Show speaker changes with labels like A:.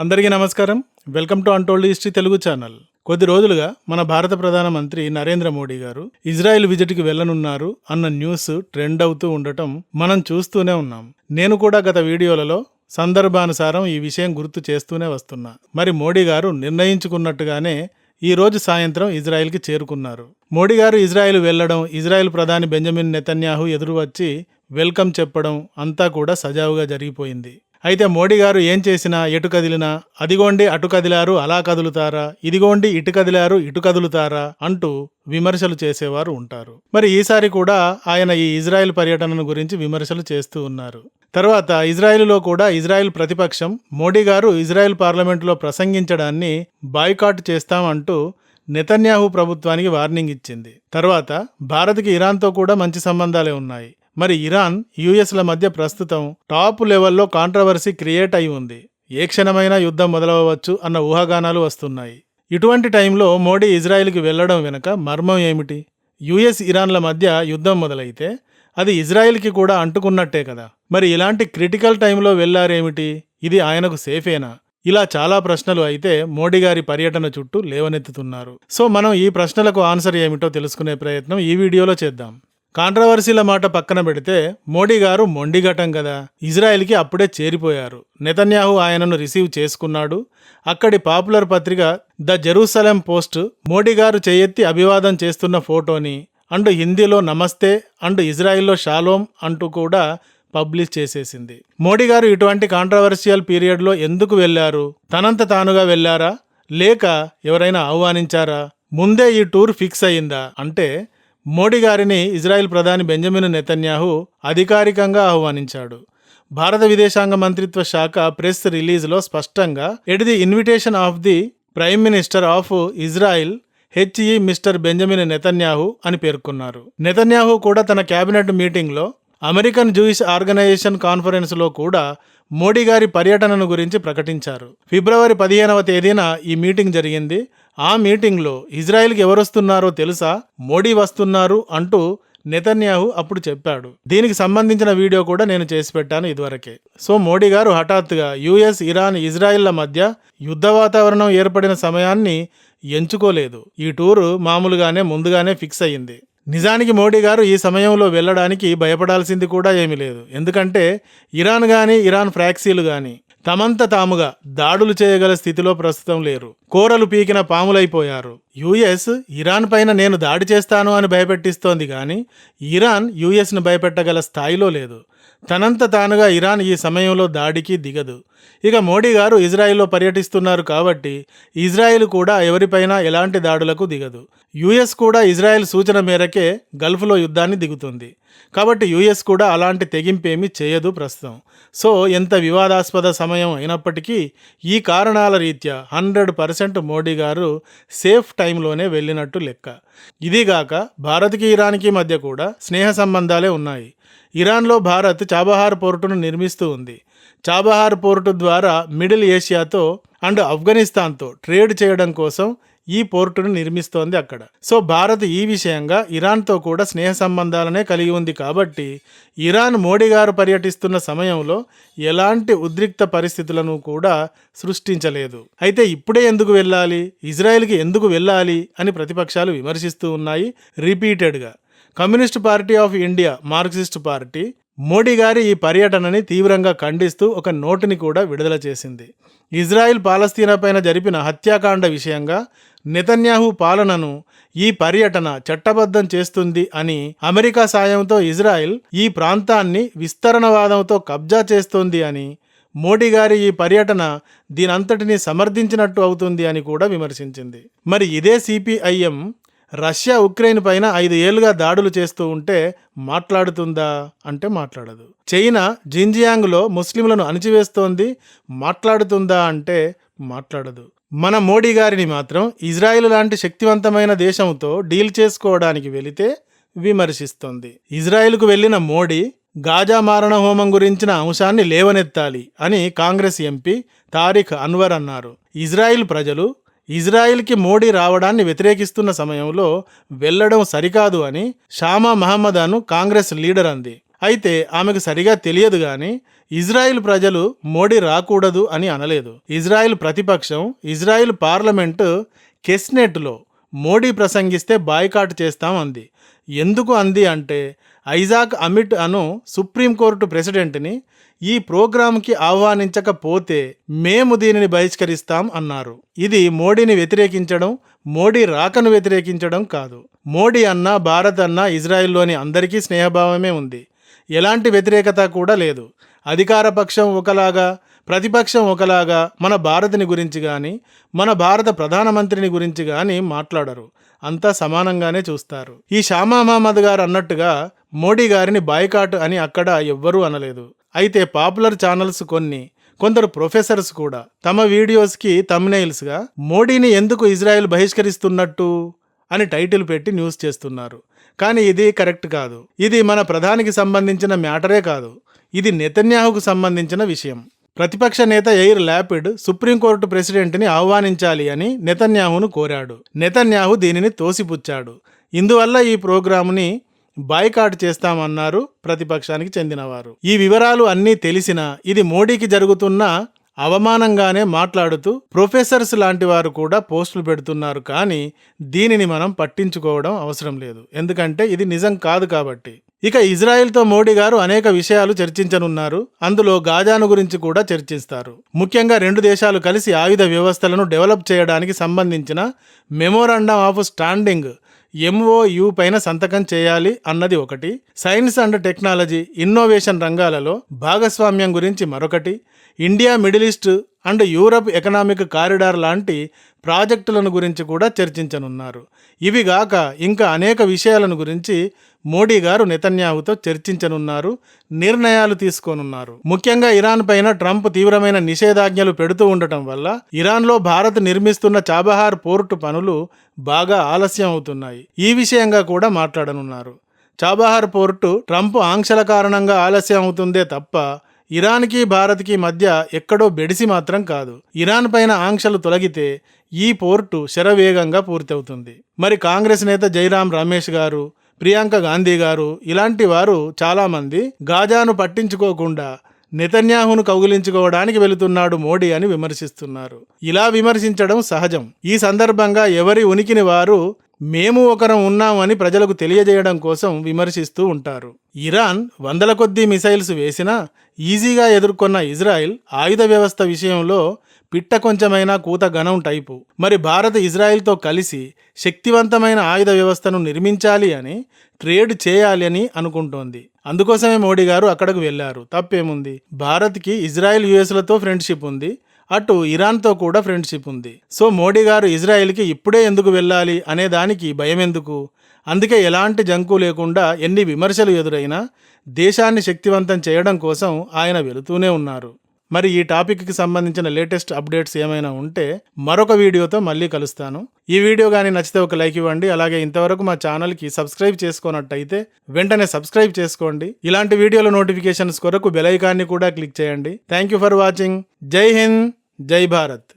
A: అందరికీ నమస్కారం. Welcome to untold history Telugu channel. కొద్ది రోజులుగా మన భారత ప్రధానమంత్రి నరేంద్ర మోడీ గారు ఇజ్రాయెల్ విజిట్కి వెళ్లనున్నారు అన్న న్యూస్ ట్రెండ్ అవుతూ ఉండటం మనం చూస్తూనే ఉన్నాం. నేను కూడా గత వీడియోలలో సందర్భానుసారం ఈ విషయం గుర్తు చేస్తూనే వస్తున్నా. మరి మోడీ గారు నిర్ణయించుకున్నట్టుగానే ఈ రోజు సాయంత్రం ఇజ్రాయెల్కి చేరుకున్నారు. మోడీ గారు ఇజ్రాయెల్ వెళ్లడం, ఇజ్రాయెల్ ప్రధాని బెంజమిన్ నెతన్యాహు ఎదురు వచ్చి వెల్కమ్ చెప్పడం అంతా కూడా సజావుగా జరిగిపోయింది. అయితే మోడీ గారు ఏం చేసినా, ఎటు కదిలినా అదిగోండి అటు కదిలారు అలా కదులుతారా, ఇదిగోండి ఇటు కదిలారు ఇటు కదులుతారా అంటూ విమర్శలు చేసేవారు ఉంటారు. మరి ఈసారి కూడా ఆయన ఈ ఇజ్రాయెల్ పర్యటనను గురించి విమర్శలు చేస్తూ ఉన్నారు. తర్వాత ఇజ్రాయెల్లో కూడా ఇజ్రాయెల్ ప్రతిపక్షం మోడీ గారు ఇజ్రాయెల్ పార్లమెంటులో ప్రసంగించడాన్ని బాయ్కాట్ చేస్తామంటూ నెతన్యాహు ప్రభుత్వానికి వార్నింగ్ ఇచ్చింది. తర్వాత భారత్కి ఇరాన్తో కూడా మంచి సంబంధాలే ఉన్నాయి. మరి ఇరాన్, యుఎస్ల మధ్య ప్రస్తుతం టాప్ లెవెల్లో కాంట్రవర్సీ క్రియేట్ అయి ఉంది. ఏ క్షణమైనా యుద్ధం మొదలవచ్చు అన్న ఊహాగానాలు వస్తున్నాయి. ఇటువంటి టైంలో మోడీ ఇజ్రాయెల్కి వెళ్లడం వెనుక మర్మం ఏమిటి? యుఎస్, ఇరాన్ల మధ్య యుద్ధం మొదలైతే అది ఇజ్రాయెల్కి కూడా అంటుకున్నట్టే కదా. మరి ఇలాంటి క్రిటికల్ టైంలో వెళ్లారేమిటి? ఇది ఆయనకు సేఫేనా? ఇలా చాలా ప్రశ్నలు అయితే మోడీ గారి పర్యటన చుట్టూ లేవనెత్తుతున్నారు. సో మనం ఈ ప్రశ్నలకు ఆన్సర్ ఏమిటో తెలుసుకునే ప్రయత్నం ఈ వీడియోలో చేద్దాం. కాంట్రవర్సీల మాట పక్కన పెడితే మోడీ గారు మొండిఘటం కదా. ఇజ్రాయెల్కి అప్పుడే చేరిపోయారు. నెతన్యాహు ఆయనను రిసీవ్ చేసుకున్నాడు. అక్కడి పాపులర్ పత్రిక ద జెరూసలేం పోస్ట్ మోడీ గారు చేయెత్తి అభివాదం చేస్తున్న ఫోటోని అండ్ హిందీలో నమస్తే అండ్ ఇజ్రాయిల్లో షాలోమ్ అంటూ కూడా పబ్లిష్ చేసేసింది. మోడీ గారు ఇటువంటి కాంట్రవర్షియల్ పీరియడ్లో ఎందుకు వెళ్లారు? తనంత తానుగా వెళ్లారా, లేక ఎవరైనా ఆహ్వానించారా? ముందే ఈ టూర్ ఫిక్స్ అయ్యిందా? అంటే మోడీ గారిని ఇజ్రాయెల్ ప్రధాని బెంజమిన్ నెతన్యాహు అధికారికంగా ఆహ్వానించాడు. భారత విదేశాంగ మంత్రిత్వ శాఖ ప్రెస్ రిలీజ్లో స్పష్టంగా at the invitation of the prime minister of Israel HE Mr Benjamin Netanyahu అని పేర్కొన్నారు. నెతన్యాహు కూడా తన కేబినెట్ మీటింగ్లో అమెరికన్ జూయిష్ ఆర్గనైజేషన్ కాన్ఫరెన్స్లో కూడా మోడీ గారి పర్యటనను గురించి ప్రకటించారు. ఫిబ్రవరి 15వ తేదీన ఈ మీటింగ్ జరిగింది. ఆ మీటింగ్లో ఇజ్రాయెల్కి ఎవరొస్తున్నారో తెలుసా? మోడీ వస్తున్నారు అంటూ నెతన్యాహు అప్పుడు చెప్పాడు. దీనికి సంబంధించిన వీడియో కూడా నేను చేసి పెట్టాను ఇదివరకే. సో మోడీ గారు హఠాత్తుగా యుఎస్, ఇరాన్, ఇజ్రాయెల్ల మధ్య యుద్ధ వాతావరణం ఏర్పడిన సమయాన్ని ఎంచుకోలేదు. ఈ టూరు మామూలుగానే ముందుగానే ఫిక్స్ అయ్యింది. నిజానికి మోడీ గారు ఈ సమయంలో వెళ్లడానికి భయపడాల్సింది కూడా ఏమీ లేదు. ఎందుకంటే ఇరాన్ గాని, ఇరాన్ ఫ్రాక్సీలు గాని తమంత తాముగా దాడులు చేయగల స్థితిలో ప్రస్తుతం లేరు. కోరలు పీకిన పాములైపోయారు. యుఎస్ ఇరాన్ పైన నేను దాడి చేస్తాను అని భయపెట్టిస్తోంది కానీ ఇరాన్ యుఎస్ను భయపెట్టగల స్థాయిలో లేదు. తనంత తానుగా ఇరాన్ ఈ సమయంలో దాడికి దిగదు. ఇక మోడీ గారు ఇజ్రాయెల్లో పర్యటిస్తున్నారు కాబట్టి ఇజ్రాయెల్ కూడా ఎవరిపైనా ఎలాంటి దాడులకు దిగదు. యుఎస్ కూడా ఇజ్రాయెల్ సూచన మేరకే గల్ఫ్లో యుద్ధాన్ని దిగుతుంది. కాబట్టి యుఎస్ కూడా అలాంటి తెగింపేమీ చేయదు ప్రస్తుతం. సో ఎంత వివాదాస్పద సమయం అయినప్పటికీ ఈ కారణాల రీత్యా 100% మోడీ గారు సేఫ్ టైంలోనే వెళ్ళినట్టు లెక్క. ఇదిగాక భారత్కి, ఇరాన్కి మధ్య కూడా స్నేహ సంబంధాలే ఉన్నాయి. ఇరాన్లో భారత్ చాబహార్ పోర్టును నిర్మిస్తూ ఉంది. చాబహార్ పోర్టు ద్వారా మిడిల్ ఏషియాతో అండ్ ఆఫ్ఘనిస్తాన్తో ట్రేడ్ చేయడం కోసం ఈ పోర్టును నిర్మిస్తోంది అక్కడ. సో భారత్ ఈ విషయంగా ఇరాన్తో కూడా స్నేహ సంబంధాలనే కలిగి ఉంది. కాబట్టి ఇరాన్ మోడీ గారు పర్యటిస్తున్న సమయంలో ఎలాంటి ఉద్రిక్త పరిస్థితులను కూడా సృష్టించలేదు. అయితే ఇప్పుడే ఎందుకు వెళ్ళాలి, ఇజ్రాయెల్కి ఎందుకు వెళ్ళాలి అని ప్రతిపక్షాలు విమర్శిస్తూ ఉన్నాయి రిపీటెడ్గా. Communist party of India, Marxist party Modi గారి ఈ పర్యటనని తీవ్రంగా ఖండిస్తూ ఒక నోటుని కూడా విడుదల చేసింది. ఇజ్రాయెల్ పాలస్తీనా పైన జరిపిన హత్యాకాండ విషయంగా నెతన్యాహు పాలనను ఈ పర్యటన చట్టబద్ధం చేస్తుంది అని, అమెరికా సాయంతో ఇజ్రాయెల్ ఈ ప్రాంతాన్ని విస్తరణవాదంతో కబ్జా చేస్తోంది అని, మోడీ గారి ఈ పర్యటన దీనంతటినీ సమర్థించినట్టు అవుతుంది అని కూడా విమర్శించింది. మరి ఇదే సిపిఐఎం రష్యా ఉక్రెయిన్ పైన 5 ఏళ్లుగా దాడులు చేస్తూ ఉంటే మాట్లాడుతుందా అంటే మాట్లాడదు. చైనా జిన్జియాంగ్లో ముస్లింలను అణిచివేస్తోంది, మాట్లాడుతుందా అంటే మాట్లాడదు. మన మోడీ గారిని మాత్రం ఇజ్రాయెల్ లాంటి శక్తివంతమైన దేశంతో డీల్ చేసుకోవడానికి వెళితే విమర్శిస్తోంది. ఇజ్రాయెల్కు వెళ్లిన మోడీ గాజా మారణ హోమం గురించిన అంశాన్ని లేవనెత్తాలి అని కాంగ్రెస్ ఎంపీ తారిక్ అన్వర్ అన్నారు. ఇజ్రాయెల్ ప్రజలు ఇజ్రాయెల్కి మోడీ రావడాన్ని వ్యతిరేకిస్తున్న సమయంలో వెళ్లడం సరికాదు అని షామా మహమ్మదాను కాంగ్రెస్ లీడర్ అంది. అయితే ఆమెకు సరిగా తెలియదు కానీ ఇజ్రాయిల్ ప్రజలు మోడీ రాకూడదు అని అనలేదు. ఇజ్రాయిల్ ప్రతిపక్షం ఇజ్రాయిల్ పార్లమెంటు కెస్నెట్లో మోడీ ప్రసంగిస్తే బాయ్కాట్ చేస్తాం అంది. ఎందుకు అంది అంటే ఐజాక్ అమిట్ అను సుప్రీంకోర్టు ప్రెసిడెంట్ని ఈ ప్రోగ్రాంకి ఆహ్వానించకపోతే మేము దీనిని బహిష్కరిస్తాం అన్నారు. ఇది మోడీని వ్యతిరేకించడం, మోడీ రాకను వ్యతిరేకించడం కాదు. మోడీ అన్నా భారత్ అన్నా ఇజ్రాయిల్లోని అందరికీ స్నేహభావమే ఉంది. ఎలాంటి వ్యతిరేకత కూడా లేదు. అధికార పక్షం ఒకలాగా, ప్రతిపక్షం ఒకలాగా మన భారత్ని గురించి కానీ, మన భారత ప్రధానమంత్రిని గురించి కానీ మాట్లాడరు. అంతా సమానంగానే చూస్తారు. ఈ షామా మహమ్మద్ గారు అన్నట్టుగా మోడీ గారిని బాయ్కాట్ అని అక్కడ ఎవ్వరూ అనలేదు. అయితే పాపులర్ ఛానల్స్ కొందరు ప్రొఫెసర్స్ కూడా తమ వీడియోస్కి థంబ్నెయిల్స్గా మోడీని ఎందుకు ఇజ్రాయెల్ బహిష్కరిస్తున్నట్టు అని టైటిల్ పెట్టి న్యూస్ చేస్తున్నారు. కానీ ఇది కరెక్ట్ కాదు. ఇది మన ప్రధానికి సంబంధించిన మ్యాటరే కాదు. ఇది నెతన్యాహుకు సంబంధించిన విషయం. ప్రతిపక్ష నేత ఎయిర్ ల్యాపిడ్ సుప్రీంకోర్టు ప్రెసిడెంట్ని ఆహ్వానించాలి అని నెతన్యాహును కోరాడు. నెతన్యాహు దీనిని తోసిపుచ్చాడు. ఇందువల్ల ఈ ప్రోగ్రాముని బాయ్కాట్ చేస్తామన్నారు ప్రతిపక్షానికి చెందినవారు. ఈ వివరాలు అన్నీ తెలిసినా ఇది మోడీకి జరుగుతున్న అవమానంగానే మాట్లాడుతూ ప్రొఫెసర్స్ లాంటి వారు కూడా పోస్టులు పెడుతున్నారు. కానీ దీనిని మనం పట్టించుకోవడం అవసరం లేదు. ఎందుకంటే ఇది నిజం కాదు కాబట్టి. ఇక ఇజ్రాయెల్తో మోడీ గారు అనేక విషయాలు చర్చించనున్నారు. అందులో గాజాను గురించి కూడా చర్చిస్తారు. ముఖ్యంగా రెండు దేశాలు కలిసి ఆయుధ వ్యవస్థలను డెవలప్ చేయడానికి సంబంధించిన మెమోరాండం ఆఫ్ స్టాండింగ్ MOU పైన సంతకం చేయాలి అన్నది ఒకటి, సైన్స్ అండ్ టెక్నాలజీ, ఇన్నోవేషన్ రంగాలలో భాగస్వామ్యం గురించి మరొకటి, India middle east and Europe economic corridor లాంటి ప్రాజెక్టులను గురించి కూడా చర్చించనున్నారు. ఇవిగాక ఇంకా అనేక విషయాలను గురించి మోడీ గారు నెతన్యాహుతో చర్చించనున్నారు, నిర్ణయాలు తీసుకోనున్నారు. ముఖ్యంగా ఇరాన్ పైన ట్రంప్ తీవ్రమైన నిషేధాజ్ఞలు పెడుతూ ఉండటం వల్ల ఇరాన్లో భారత్ నిర్మిస్తున్న చాబహార్ పోర్టు పనులు బాగా ఆలస్యం అవుతున్నాయి. ఈ విషయంగా కూడా మాట్లాడనున్నారు. చాబహార్ పోర్టు ట్రంప్ ఆంక్షల కారణంగా ఆలస్యం అవుతుందే తప్ప ఇరాన్కి భారత్కి మధ్య ఎక్కడో బెడిసి మాత్రం కాదు. ఇరాన్ పైన ఆంక్షలు తొలగితే ఈ పోర్టు శరవేగంగా పూర్తవుతుంది. మరి కాంగ్రెస్ నేత జైరాం రమేష్ గారు, ప్రియాంక గాంధీ గారు ఇలాంటి వారు చాలామంది గాజాను పట్టించుకోకుండా నెతన్యాహును కౌగిలించుకోవడానికి వెళుతున్నాడు మోడీ అని విమర్శిస్తున్నారు. ఇలా విమర్శించడం సహజం. ఈ సందర్భంగా ఎవరి ఉనికిని వారు మేము ఒకరం ఉన్నామని ప్రజలకు తెలియజేయడం కోసం విమర్శిస్తూ ఉంటారు. ఇరాన్ వందల కొద్దీ మిసైల్స్ వేసినా ఈజీగా ఎదుర్కొన్న ఇజ్రాయిల్ ఆయుధ వ్యవస్థ విషయంలో పిట్ట కొంచెమైనా కూత గణం టైపు. మరి భారత్ ఇజ్రాయిల్తో కలిసి శక్తివంతమైన ఆయుధ వ్యవస్థను నిర్మించాలి అని, ట్రేడ్ చేయాలి అని అనుకుంటోంది. అందుకోసమే మోడీ గారు అక్కడకు వెళ్లారు. తప్పేముంది? భారత్కి ఇజ్రాయిల్ యుఎస్లతో ఫ్రెండ్షిప్ ఉంది, అటు ఇరాన్తో కూడా ఫ్రెండ్షిప్ ఉంది. సో మోడీ గారు ఇజ్రాయెల్కి ఇప్పుడే ఎందుకు వెళ్ళాలి అనే దానికి భయం ఎందుకు? అందుకే ఎలాంటి జంకు లేకుండా ఎన్ని విమర్శలు ఎదురైనా దేశాన్ని శక్తివంతం చేయడం కోసం ఆయన వెళుతూనే ఉన్నారు. మరి ఈ టాపిక్కి సంబంధించిన లేటెస్ట్ అప్డేట్స్ ఏమైనా ఉంటే మరొక వీడియోతో మళ్ళీ కలుస్తాను. ఈ వీడియో కానీ నచ్చితే ఒక లైక్ ఇవ్వండి. అలాగే ఇంతవరకు మా ఛానల్కి సబ్స్క్రైబ్ చేసుకోనట్టయితే వెంటనే సబ్స్క్రైబ్ చేసుకోండి. ఇలాంటి వీడియోల నోటిఫికేషన్స్ కొరకు బెల్ ఐకాన్ని కూడా క్లిక్ చేయండి. Thank you for watching. జై హింద్, జై భారత్.